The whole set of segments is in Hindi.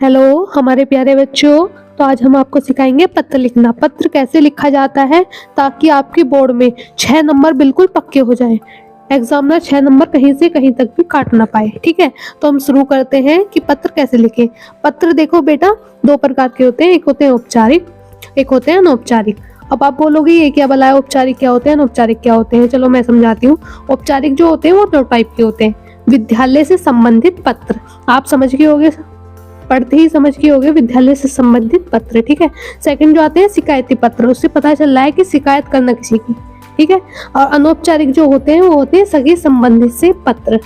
हेलो हमारे प्यारे बच्चों। तो आज हम आपको सिखाएंगे पत्र लिखना। पत्र कैसे लिखा जाता है ताकि आपके बोर्ड में 6 नंबर बिल्कुल पक्के हो जाएं। एग्जामिनर 6 नंबर कहीं से कहीं तक भी काट ना पाए। ठीक है, तो हम शुरू करते हैं कि पत्र कैसे लिखें। पत्र देखो बेटा, 2 प्रकार के होते हैं, एक होते हैं औपचारिक, एक होते हैं अनौपचारिक। अब आप बोलोगे ये क्या भला है, औपचारिक क्या होते हैं, अनौपचारिक क्या होते हैं। चलो मैं समझाती हूँ। औपचारिक जो होते हैं वो 2 टाइप के होते हैं। विद्यालय से संबंधित पत्र, आप समझ गए होगे, पढ़ते ही समझ गए होगे, विद्यालय से संबंधित पत्र। ठीक है। सेकंड जो आते हैं शिकायती पत्र, उससे पता चल रहा है कि शिकायत करना किसी की। ठीक है। और अनौपचारिक जो होते हैं वो होते हैं सगे संबंधित से पत्र,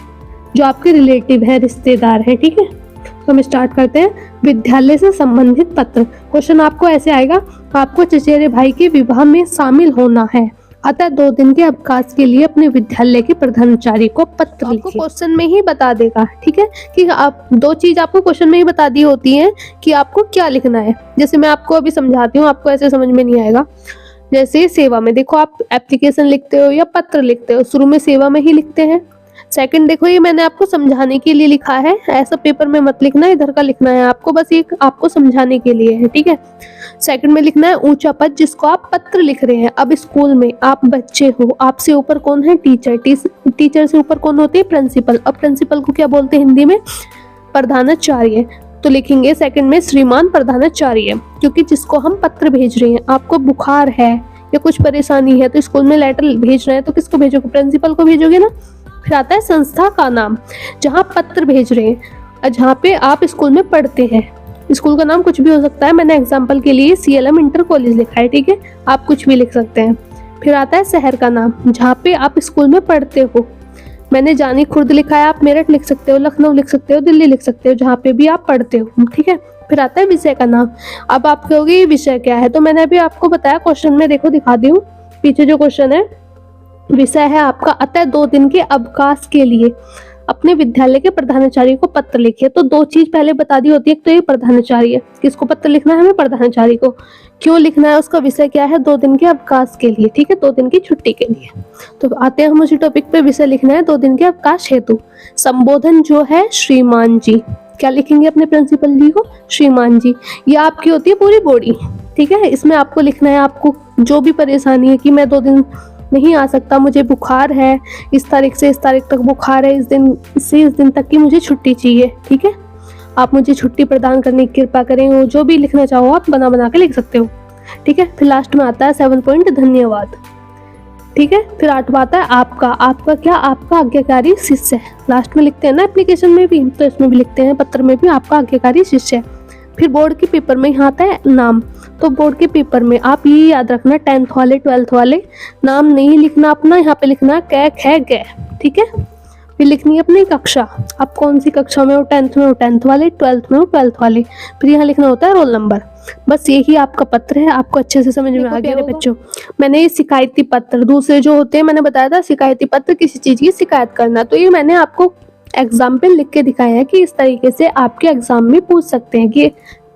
जो आपके रिलेटिव है, रिश्तेदार है। ठीक है, तो हम स्टार्ट करते हैं। विद्यालय से संबंधित पत्र। क्वेश्चन आपको ऐसे आएगा, आपको चचेरे भाई के विवाह में शामिल होना है, अतः 2 दिन के अवकाश के लिए अपने विद्यालय के प्रधानाचार्य को पत्र लिखिए। क्वेश्चन में ही बता देगा। ठीक है, कि आप 2 चीज आपको क्वेश्चन में ही बता दी होती है कि आपको क्या लिखना है। जैसे मैं आपको अभी समझाती हूँ, आपको ऐसे समझ में नहीं आएगा। जैसे सेवा में देखो, आप एप्लीकेशन लिखते हो या पत्र लिखते हो, शुरू में सेवा में ही लिखते हैं। सेकंड देखो, ये मैंने आपको समझाने के लिए लिखा है, ऐसा पेपर में मत लिखना, इधर का लिखना है आपको, बस ये आपको समझाने के लिए है। ठीक है। सेकंड में लिखना है ऊंचा पद, जिसको आप पत्र लिख रहे हैं। अब स्कूल में आप बच्चे हो, आपसे ऊपर कौन है, टीचर। टीचर से ऊपर कौन होते हैं, प्रिंसिपल। अब प्रिंसिपल को क्या बोलते हैं हिंदी में, प्रधानाचार्य। तो लिखेंगे सेकंड में श्रीमान प्रधानाचार्य, क्योंकि जिसको हम पत्र भेज रहे हैं। आपको बुखार है या कुछ परेशानी है तो स्कूल में लेटर भेज रहे हैं, तो किसको भेजोगे, प्रिंसिपल को भेजोगे ना। फिर आता है संस्था का नाम, जहाँ पत्र भेज रहे हैं, जहाँ पे आप स्कूल में पढ़ते हैं। स्कूल का नाम कुछ भी हो सकता है, मैंने एग्जाम्पल के लिए CLM इंटर कॉलेज लिखा है। ठीक है, आप कुछ भी लिख सकते हैं। फिर आता है शहर का नाम, जहाँ पे आप स्कूल में पढ़ते हो। मैंने जानी खुर्द लिखा है, आप मेरठ लिख सकते हो, लखनऊ लिख सकते हो, दिल्ली लिख सकते हो, जहाँ पे भी आप पढ़ते हो। ठीक है। फिर आता है विषय का नाम। अब आप कहोगे ये विषय क्या है, तो मैंने अभी आपको बताया क्वेश्चन में, देखो दिखा दी हूँ पीछे जो क्वेश्चन है। विषय है आपका, अतः 2 दिन के अवकाश के लिए अपने विद्यालय के प्रधानाचार्य को पत्र लिखिए। तो 2 चीज पहले बता दी होती है, तो ये प्रधानाचार्य, किसको पत्र लिखना है, हमें प्रधानाचार्य को। क्यों लिखना है, उसका विषय क्या है, 2 दिन के अवकाश के लिए। ठीक है, 2 दिन की छुट्टी के लिए। तो आते हैं हम उसी टॉपिक पे। विषय लिखना है 2 दिन के अवकाश हेतु। संबोधन जो है श्रीमान जी, क्या लिखेंगे अपने प्रिंसिपल जी को, श्रीमान जी। ये आपकी होती है पूरी बॉडी। ठीक है, इसमें आपको लिखना है आपको जो भी परेशानी है, कि मैं 2 दिन नहीं आ सकता, मुझे बुखार है, इस तारीख से इस तारीख तक बुखार है, इस दिन से इस दिन तक की मुझे छुट्टी चाहिए। ठीक है, आप मुझे छुट्टी प्रदान करने की कृपा करें। वो जो भी लिखना चाहो आप बना बना के लिख सकते हो। ठीक है। फिर लास्ट में आता है 7 पॉइंट, धन्यवाद। ठीक है। फिर 8वां आता है आपका। आपका क्या, आपका आज्ञाकारी शिष्य है। लास्ट में लिखते हैं ना एप्लीकेशन में भी, तो इसमें भी लिखते हैं, पत्र में भी, आपका आज्ञाकारी शिष्य है। फिर बोर्ड के पेपर में यहाँ आता है नाम। तो बोर्ड के पेपर में आप ये याद रखना, 10th वाले 12th वाले नाम नहीं लिखना अपना, यहाँ पे लिखना कै खे गे। ठीक है। फिर लिखनी है अपनी कक्षा, आप कौन सी कक्षा में हो, 10th में हो 10th वाले, 12th में हो 12th वाले। फिर यहाँ लिखना होता है रोल नंबर। बस यही आपका पत्र है। आपको अच्छे से समझ में आ गया बच्चों। मैंने ये शिकायती पत्र, दूसरे जो होते हैं मैंने बताया था, शिकायती पत्र किसी चीज की शिकायत करना, तो ये मैंने आपको एग्जाम्पल लिख के दिखाया है कि इस तरीके से आपके एग्जाम में पूछ सकते हैं कि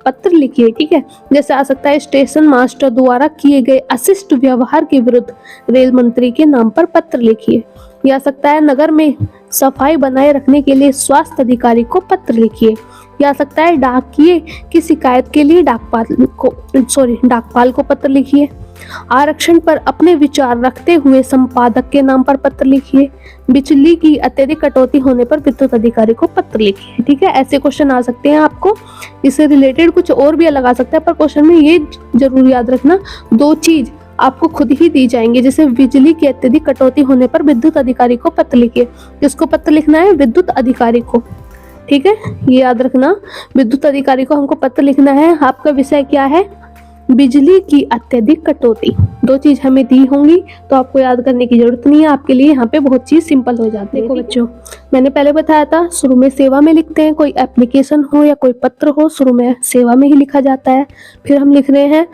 पत्र लिखिए। ठीक है। जैसे आ सकता है, स्टेशन मास्टर द्वारा किए गए अशिष्ट व्यवहार के विरुद्ध रेल मंत्री के नाम पर पत्र लिखिए। या सकता है, नगर में सफाई बनाए रखने के लिए स्वास्थ्य अधिकारी को पत्र लिखिए। या सकता है, डाकिये की शिकायत के लिए डाकपाल को पत्र लिखिए। आरक्षण पर अपने विचार रखते हुए संपादक के नाम पर पत्र लिखिए। बिजली की अत्यधिक कटौती होने पर विद्युत अधिकारी को पत्र लिखिए। ठीक है, ऐसे क्वेश्चन आ सकते हैं आपको। इससे रिलेटेड कुछ और भी अलग आ सकता है, पर क्वेश्चन में ये जरूर याद रखना, 2 चीज आपको खुद ही दी जाएंगे। जैसे बिजली की अत्यधिक कटौती होने पर विद्युत अधिकारी को पत्र लिखिए। किसको पत्र लिखना है, विद्युत अधिकारी को। ठीक है, ये याद रखना, विद्युत अधिकारी को हमको पत्र लिखना है। आपका विषय क्या है, बिजली की अत्यधिक कटौती। 2 चीज हमें दी होंगी, तो आपको याद करने की जरूरत नहीं है, आपके लिए यहाँ पे बहुत चीज सिंपल हो जाती है। देखो बच्चों, मैंने पहले बताया था, शुरू में सेवा में लिखते हैं, कोई एप्लीकेशन हो या कोई पत्र हो, शुरू में सेवा में ही लिखा जाता है। फिर हम लिख रहे हैं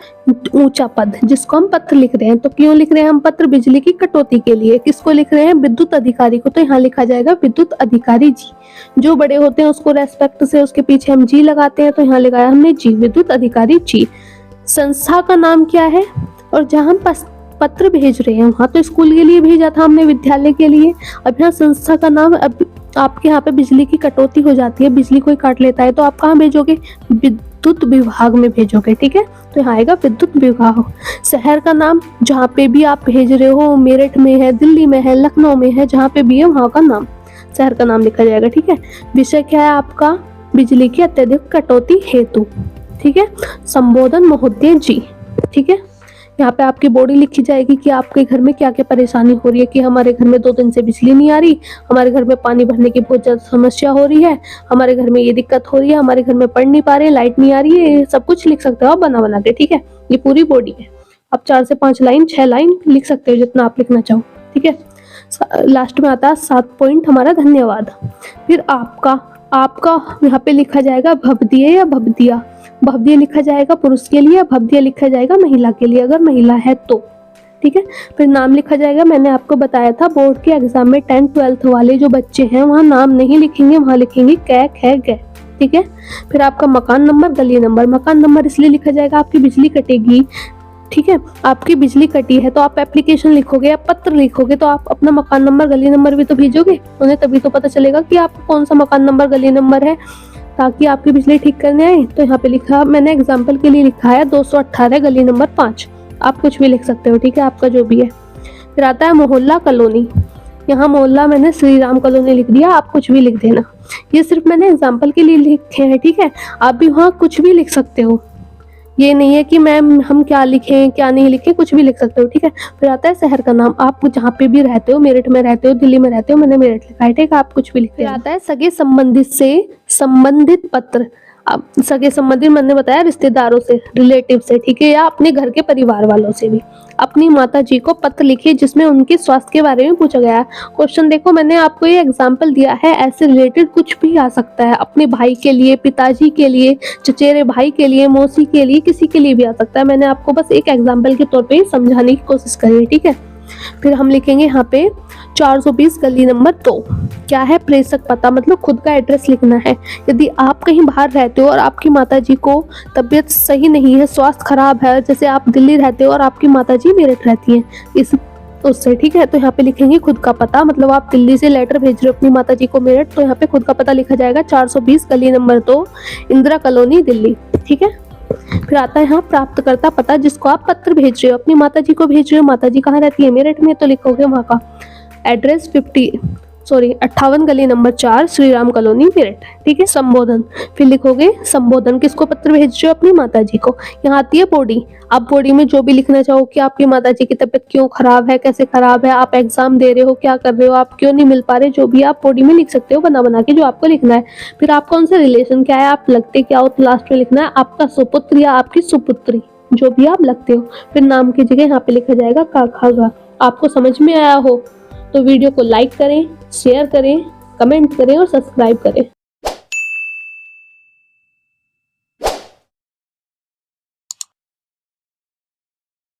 ऊंचा पद, जिसको हम पत्र लिख रहे हैं। तो क्यों लिख रहे हैं हम पत्र, बिजली की कटौती के लिए। किसको लिख रहे हैं, विद्युत अधिकारी को, तो यहाँ लिखा जाएगा विद्युत अधिकारी जी। जो बड़े होते हैं उसको रेस्पेक्ट से उसके पीछे हम जी लगाते हैं, तो यहाँ लगाया हमने जी, विद्युत अधिकारी जी। संस्था का नाम क्या है, और जहां हम पत्र भेज रहे हैं वहां तो स्कूल के लिए भेजा था हमने, विद्यालय के लिए। अब यहाँ संस्था का नाम, अब आपके यहाँ पे बिजली की कटौती हो जाती है, बिजली कोई काट लेता है, तो आप कहाँ भेजोगे? विद्युत विभाग में भेजोगे। ठीक है, तो यहाँ आएगा विद्युत विभाग। शहर का नाम जहाँ पे भी आप भेज रहे हो, मेरठ में है, दिल्ली में है, लखनऊ में है, जहाँ पे भी है वहाँ का नाम, शहर का नाम लिखा जाएगा। ठीक है, विषय क्या है आपका? बिजली की अत्यधिक कटौती हेतु। ठीक है, संबोधन महोदय जी। ठीक है, यहाँ पे आपकी बॉडी लिखी जाएगी कि आपके घर में क्या क्या परेशानी हो रही है, कि हमारे घर में 2 दिन से बिजली नहीं आ रही, हमारे घर में पानी भरने की बहुत ज्यादा समस्या हो रही है, हमारे घर में ये दिक्कत हो रही है, हमारे घर में पढ़ नहीं पा रहे, लाइट नहीं आ रही है, ये सब कुछ लिख सकते हो आप बना बना के। ठीक है, ये पूरी बॉडी है। आप 4 से 5 लाइन 6 लाइन लिख सकते हो, जितना आप लिखना चाहो। ठीक है, लास्ट में आता है 7 पॉइंट हमारा धन्यवाद। फिर आपका यहाँ पे लिखा जाएगा भवदीय या भवदिया। भवदीय लिखा जाएगा पुरुष के लिए, भवदीय लिखा जाएगा महिला के लिए, अगर महिला है तो। ठीक है, फिर नाम लिखा जाएगा। मैंने आपको बताया था बोर्ड के एग्जाम में 10th 12th वाले जो बच्चे हैं वहाँ नाम नहीं लिखेंगे, वहाँ लिखेंगे कै खे गे। ठीक है, फिर आपका मकान नंबर, गली नंबर। मकान नंबर इसलिए लिखा जाएगा आपकी बिजली कटेगी। ठीक है, आपकी बिजली कटी है तो आप एप्लीकेशन लिखोगे या पत्र लिखोगे तो आप अपना मकान नंबर गली नंबर भी तो भेजोगे उन्हें, तभी तो पता चलेगा कि आपको कौन सा मकान नंबर गली नंबर है, ताकि आपकी बिजली ठीक करने आए। तो यहाँ पे लिखा, मैंने एग्जाम्पल के लिए लिखा है 218 गली नंबर 5। आप कुछ भी लिख सकते हो। ठीक है, आपका जो भी है। फिर आता है मोहल्ला कॉलोनी। यहाँ मोहल्ला मैंने श्री राम कॉलोनी लिख दिया, आप कुछ भी लिख देना। ये सिर्फ मैंने एग्जाम्पल के लिए लिखे हैं। ठीक है, आप भी वहाँ कुछ भी लिख सकते हो, ये नहीं है कि मैम हम क्या लिखें क्या नहीं लिखें, कुछ भी लिख सकते हो। ठीक है, फिर आता है शहर का नाम, आप जहाँ पे भी रहते हो, मेरठ में रहते हो, दिल्ली में रहते हो, मैंने मेरठ लिखा है। ठीक है, आप कुछ भी लिखते हो। आता है सगे संबंधित से संबंधित पत्र। अब सगे संबंधित मैंने बताया रिश्तेदारों से, रिलेटिव से। ठीक है, या अपने घर के परिवार वालों से भी। अपनी माता जी को पत्र लिखिए जिसमें उनके स्वास्थ्य के बारे में पूछा गया है। क्वेश्चन देखो, मैंने आपको ये एग्जाम्पल दिया है, ऐसे रिलेटेड कुछ भी आ सकता है। अपने भाई के लिए, पिताजी के लिए, चचेरे भाई के लिए, मौसी के लिए, किसी के लिए भी आ सकता है। मैंने आपको बस एक एग्जाम्पल के तौर पे समझाने की कोशिश करी है। ठीक है, फिर हम लिखेंगे यहाँ पे 420 गली नंबर 2। क्या है? प्रेषक पता, मतलब खुद का एड्रेस लिखना है। यदि आप कहीं बाहर रहते हो और आपकी माताजी को तबीयत सही नहीं है, स्वास्थ्य खराब है, जैसे आप दिल्ली रहते हो और आपकी माताजी मेरठ रहती हैं, इस उससे। ठीक है, तो यहाँ पे लिखेंगे खुद का पता, मतलब आप दिल्ली से लेटर भेज रहे हो अपनी माताजी को मेरठ, तो यहाँ पे खुद का पता लिखा जाएगा 420 गली नंबर 2, इंदिरा कॉलोनी, दिल्ली। ठीक है, फिर आता है यहाँ प्राप्तकर्ता पता, जिसको आप पत्र भेज रहे हो, अपनी माताजी को भेज रहे हो। माताजी कहाँ रहती है? मेरठ में, तो लिखोगे वहाँ का एड्रेस 58 गली नंबर 4, श्री राम कॉलोनी, मेरठ। ठीक है, संबोधन, फिर लिखोगे संबोधन, किसको पत्र भेज रहे हो? अपनी माताजी को। यहाँ आती है बॉडी। आप बॉडी में जो भी लिखना चाहो कि आपकी माताजी की तबीयत क्यों खराब है, कैसे खराब है, आप एग्जाम दे रहे हो, क्या कर रहे हो, आप क्यों नहीं मिल पा रहे, जो भी आप बॉडी में लिख सकते हो बना बना के, जो आपको लिखना है। फिर आपका उनसे रिलेशन क्या है, आप लगते क्या हो, तो लास्ट में लिखना है आपका सुपुत्र या आपकी सुपुत्री, जो भी आप लगते हो। फिर नाम की जगह यहाँ पे लिखा जाएगा का खा गा। आपको समझ में आया हो तो वीडियो को लाइक करें, शेयर करें, कमेंट करें और सब्सक्राइब करें।